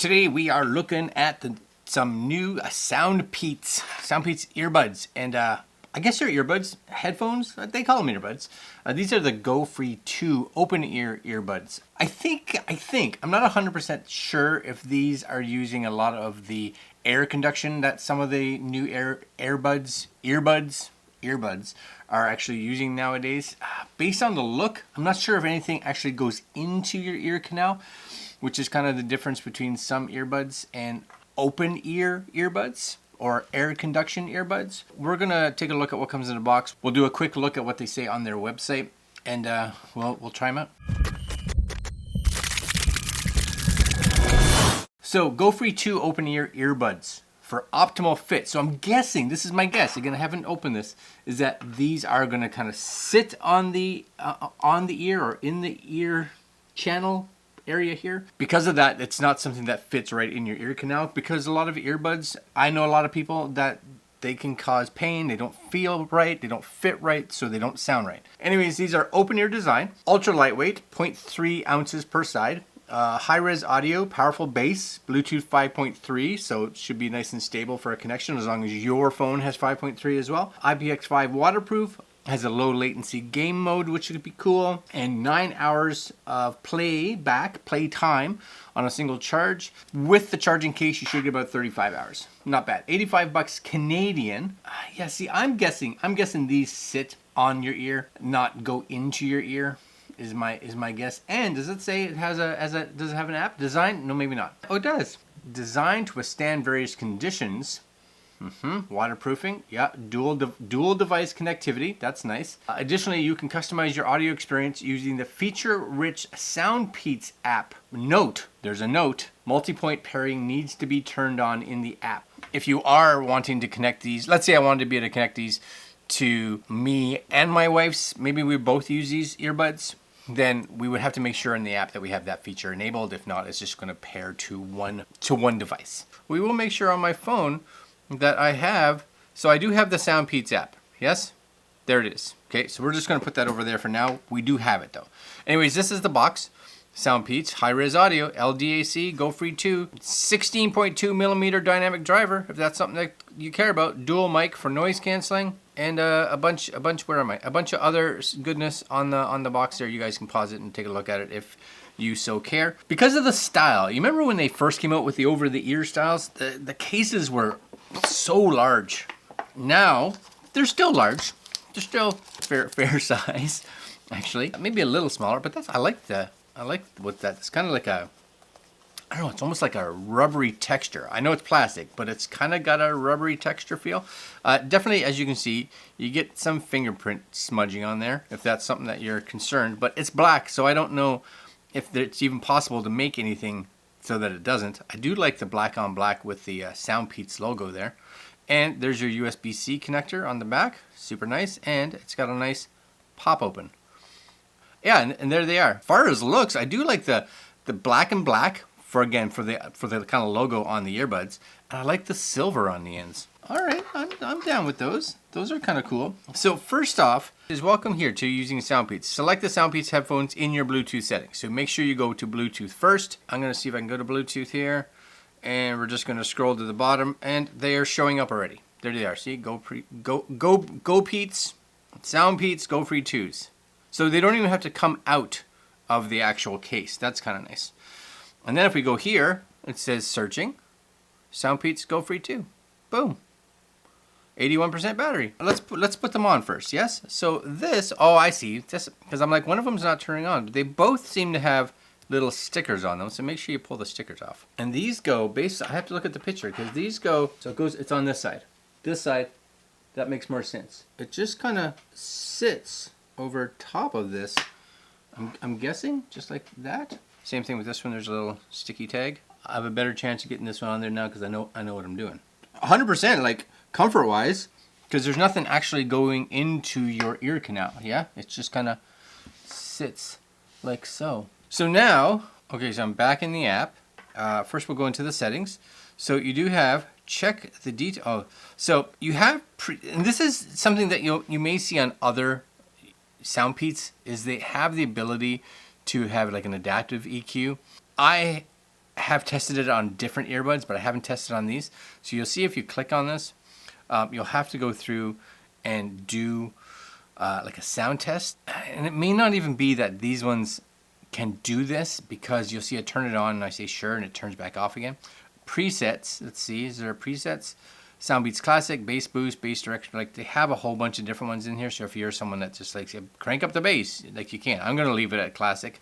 Today we are looking at some new SoundPeats earbuds, and I guess they're earbuds, headphones. They call them earbuds. These are the GoFree 2 open ear earbuds. I think I'm not 100% sure if these are using a lot of the air conduction that some of the new earbuds are actually using nowadays. Based on the look, I'm not sure if anything actually goes into your ear canal, which is kind of the difference between some earbuds and open ear earbuds or air conduction earbuds. We're gonna take a look at what comes in the box. We'll do a quick look at what they say on their website, and we'll try them out. So GoFree 2 open ear earbuds for optimal fit. So I'm guessing, this is my guess, again I haven't opened this, is that these are gonna kind of sit on the ear or in the ear channel area here. Because of that, it's not something that fits right in your ear canal, because a lot of earbuds, I know a lot of people that they can cause pain, they don't feel right, they don't fit right, so they don't sound right. Anyways, these are open ear design, ultra lightweight, 0.3 ounces per side, high-res audio, powerful bass, Bluetooth 5.3, so it should be nice and stable for a connection as long as your phone has 5.3 as well. IPX5 waterproof, has a low latency game mode, which would be cool, and 9 hours of play time on a single charge. With the charging case, you should get about 35 hours. Not bad. 85 bucks Canadian. Yeah, see, I'm guessing these sit on your ear, not go into your ear. Is my guess. And does it say it has does it have an app? Design? No, maybe not. Oh, it does. Designed to withstand various conditions. Waterproofing, yeah, dual device connectivity, that's nice. Additionally, you can customize your audio experience using the feature-rich SoundPeats app. Note, there's a note, multi-point pairing needs to be turned on in the app. If you are wanting to connect these, let's say I wanted to be able to connect these to me and my wife's, maybe we both use these earbuds, then we would have to make sure in the app that we have that feature enabled. If not, it's just going to pair to one device. We will make sure on my phone that I have, so I do have the SoundPeats app. Yes, there it is. Okay, so we're just going to put that over there for now. We do have it though. Anyways, this is the box. SoundPeats high-res audio, LDAC, GoFree 2, 16.2 millimeter dynamic driver, if that's something that you care about. Dual mic for noise canceling, and a bunch. Where am I? A bunch of other goodness on the box there. You guys can pause it and take a look at it if you so care. Because of the style, you remember when they first came out with the over-the-ear styles? The cases were so large. Now they're still large. They're still fair size, actually. Maybe a little smaller, but I like what that. It's kind of like I don't know. It's almost like a rubbery texture. I know it's plastic, but it's kind of got a rubbery texture feel. Definitely, as you can see, you get some fingerprint smudging on there if that's something that you're concerned. But it's black, so I don't know if it's even possible to make anything so that it doesn't. I do like the black on black with the SoundPeats logo there. And there's your USB-C connector on the back. Super nice. And it's got a nice pop open. Yeah, and there they are. As far as looks, I do like the black and black for the kind of logo on the earbuds. And I like the silver on the ends. All right, I'm down with those. Those are kind of cool. So first off is welcome here to using SoundPeats. Select the SoundPeats headphones in your Bluetooth settings. So make sure you go to Bluetooth first. I'm going to see if I can go to Bluetooth here. And we're just going to scroll to the bottom. And they are showing up already. There they are. See, GoPeats, SoundPeats GoFree 2s. So they don't even have to come out of the actual case. That's kind of nice. And then if we go here, it says searching. SoundPeats GoFree 2. Boom. 81% battery. Let's put them on first, yes? So this, oh, I see. Because I'm like, one of them's not turning on. But they both seem to have little stickers on them, so make sure you pull the stickers off. And these go, I have to look at the picture, because these go, so it's on this side. This side, that makes more sense. It just kind of sits over top of this, I'm guessing, just like that. Same thing with this one, there's a little sticky tag. I have a better chance of getting this one on there now, because I know what I'm doing. 100%, like, comfort-wise, because there's nothing actually going into your ear canal, yeah? It just kind of sits like so. So now, okay, so I'm back in the app. First we'll go into the settings. So you do have, check the detail. Oh, so you have, and this is something that you may see on other SoundPeats, is they have the ability to have like an adaptive EQ. I have tested it on different earbuds, but I haven't tested on these. So you'll see if you click on this, you'll have to go through and do like a sound test. And it may not even be that these ones can do this, because you'll see I turn it on and I say sure, and it turns back off again. Presets, let's see, is there presets? SoundPeats Classic, Bass Boost, Bass Direction, like they have a whole bunch of different ones in here. So if you're someone that just likes to crank up the bass, like you can. I'm gonna leave it at Classic.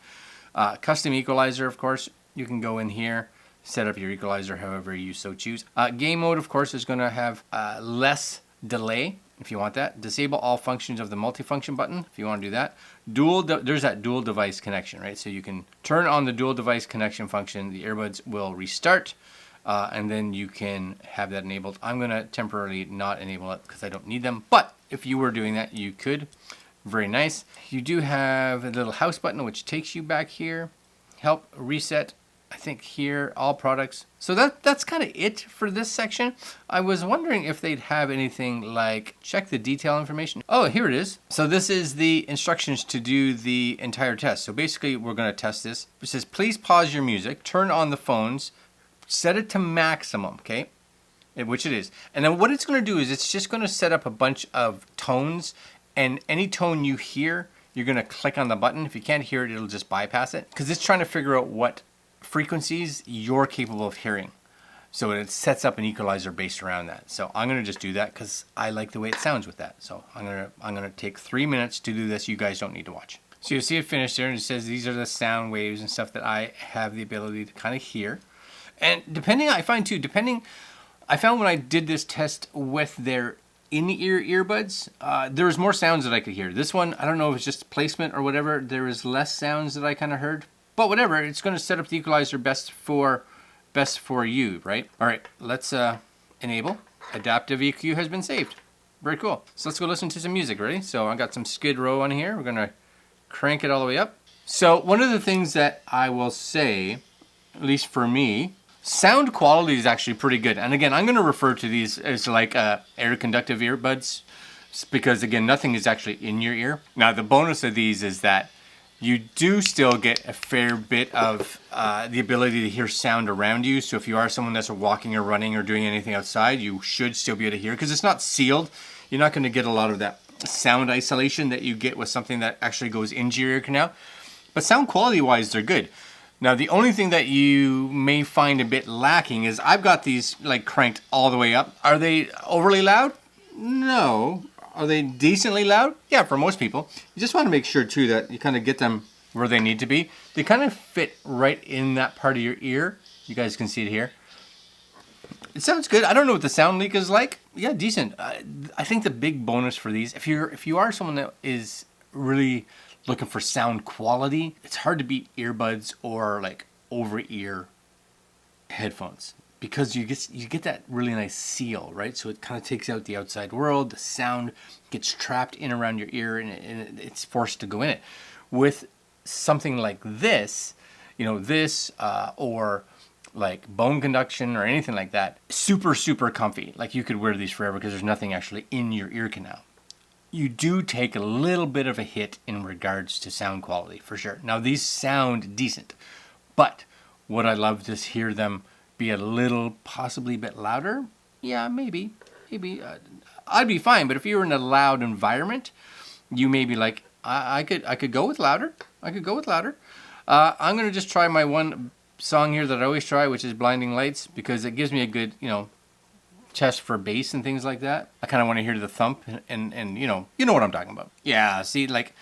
Custom Equalizer, of course, you can go in here, set up your equalizer however you so choose. Game mode, of course, is gonna have less delay, if you want that. Disable all functions of the multifunction button, if you want to do that. There's that dual device connection, right? So you can turn on the dual device connection function, the earbuds will restart, and then you can have that enabled. I'm going to temporarily not enable it because I don't need them, but if you were doing that, you could. Very nice. You do have a little house button which takes you back here. Help reset, I think here, all products. So that's kind of it for this section. I was wondering if they'd have anything like check the detail information. Oh, here it is. So this is the instructions to do the entire test. So basically we're going to test this. It says please pause your music, turn on the phones, set it to maximum, okay? Which it is. And then what it's going to do is it's just going to set up a bunch of tones, and any tone you hear, you're going to click on the button. If you can't hear it, it'll just bypass it, because it's trying to figure out what frequencies you're capable of hearing. So it sets up an equalizer based around that. So I'm going to just do that because I like the way it sounds with that. So I'm going to take 3 minutes to do this. You guys don't need to watch. So you'll see it finished there, and it says these are the sound waves and stuff that I have the ability to kind of hear. And depending, I found when I did this test with their in-ear earbuds, there was more sounds that I could hear. This one, I don't know if it's just placement or whatever, there was less sounds that I kind of heard. But whatever, it's going to set up the equalizer best for you, right? All right, let's enable. Adaptive EQ has been saved. Very cool. So let's go listen to some music, ready? So I got some Skid Row on here. We're going to crank it all the way up. So one of the things that I will say, at least for me, sound quality is actually pretty good. And again, I'm going to refer to these as like air conductive earbuds, because again, nothing is actually in your ear. Now the bonus of these is that you do still get a fair bit of the ability to hear sound around you. So if you are someone that's walking or running or doing anything outside, you should still be able to hear, because it's not sealed. You're not going to get a lot of that sound isolation that you get with something that actually goes into your ear canal. But sound quality wise, they're good. Now the only thing that you may find a bit lacking is I've got these like cranked all the way up. Are they overly loud? No. Are they decently loud? Yeah, for most people. You just want to make sure too that you kind of get them where they need to be. They kind of fit right in that part of your ear. You guys can see it here. It sounds good. I don't know what the sound leak is like. Yeah, decent. I think the big bonus for these, if you are someone that is really looking for sound quality, it's hard to beat earbuds or like over-ear headphones, because you get that really nice seal, right? So it kind of takes out the outside world. The sound gets trapped in around your ear, and it's forced to go in it. With something like this, or like bone conduction or anything like that, super, super comfy. Like you could wear these forever because there's nothing actually in your ear canal. You do take a little bit of a hit in regards to sound quality, for sure. Now these sound decent, but would I love to hear them be a little, possibly a bit louder? Yeah, maybe. I'd be fine, but if you were in a loud environment, you may be like, I could go with louder. I'm gonna just try my one song here that I always try, which is Blinding Lights, because it gives me a good, test for bass and things like that. I kind of want to hear the thump, and you know what I'm talking about. Yeah, see, like,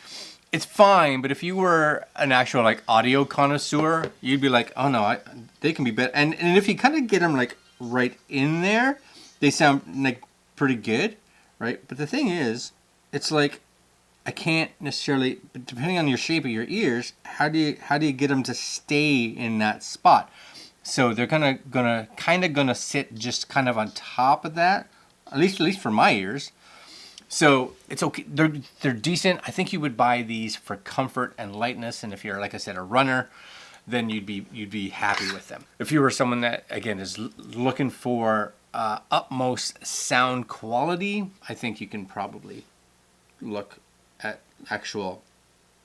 it's fine, but if you were an actual like audio connoisseur, you'd be like, oh no, they can be better. And if you kind of get them like right in there, they sound like pretty good, right? But the thing is, it's like, I can't necessarily, depending on your shape of your ears, how do you get them to stay in that spot? So they're gonna sit just kind of on top of that, at least for my ears. So it's okay. They're decent. I think you would buy these for comfort and lightness, and if you're, like I said, a runner, then you'd be happy with them. If you were someone that again is looking for utmost sound quality, I think you can probably look at actual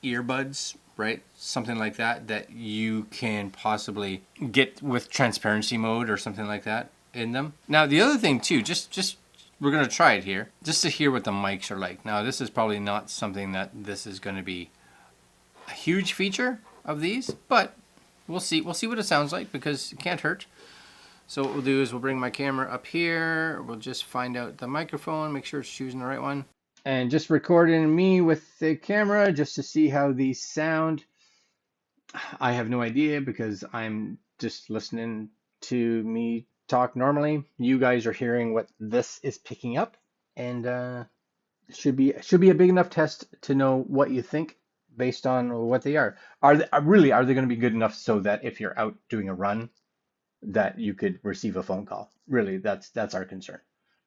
earbuds right? Something like that that you can possibly get with transparency mode or something like that in them. Now the other thing too, just we're gonna try it here just to hear what the mics are like. Now this is probably not something that this is gonna be a huge feature of these, but we'll see what it sounds like because it can't hurt. So what we'll do is we'll bring my camera up here. We'll just find out the microphone, make sure it's choosing the right one. And just recording me with the camera just to see how these sound. I have no idea because I'm just listening to me talk normally. You guys are hearing what this is picking up, and it should be a big enough test to know what you think based on what they are. Are they going to be good enough so that if you're out doing a run, that you could receive a phone call? Really, that's our concern.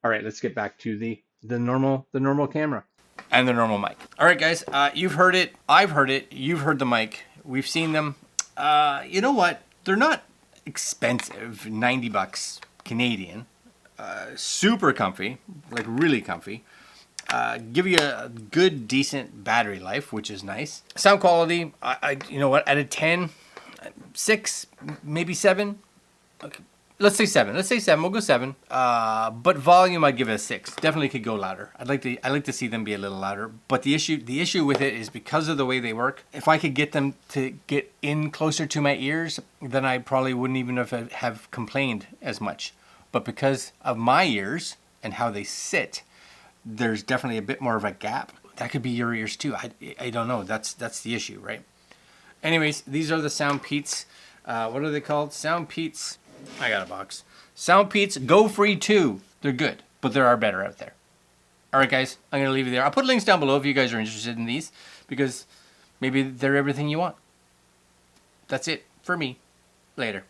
All right, let's get back to the normal camera and the normal mic. All right, guys, you've heard it, I've heard it, you've heard the mic, we've seen them. You know what? They're not expensive, 90 bucks Canadian. Super comfy, like really comfy. Give you a good, decent battery life, which is nice. Sound quality, you know what? Out of 10, 6, maybe 7. Okay. Let's say 7. We'll go 7. But volume, I'd give it a 6. Definitely could go louder. I'd like to see them be a little louder. But the issue with it is because of the way they work. If I could get them to get in closer to my ears, then I probably wouldn't even have complained as much. But because of my ears and how they sit, there's definitely a bit more of a gap. That could be your ears too. I don't know. That's the issue, right? Anyways, these are the SoundPeats. What are they called? SoundPeats. I got a box. SoundPeats GoFree 2. They're good, but there are better out there. All right, guys, I'm going to leave you there. I'll put links down below if you guys are interested in these because maybe they're everything you want. That's it for me. Later.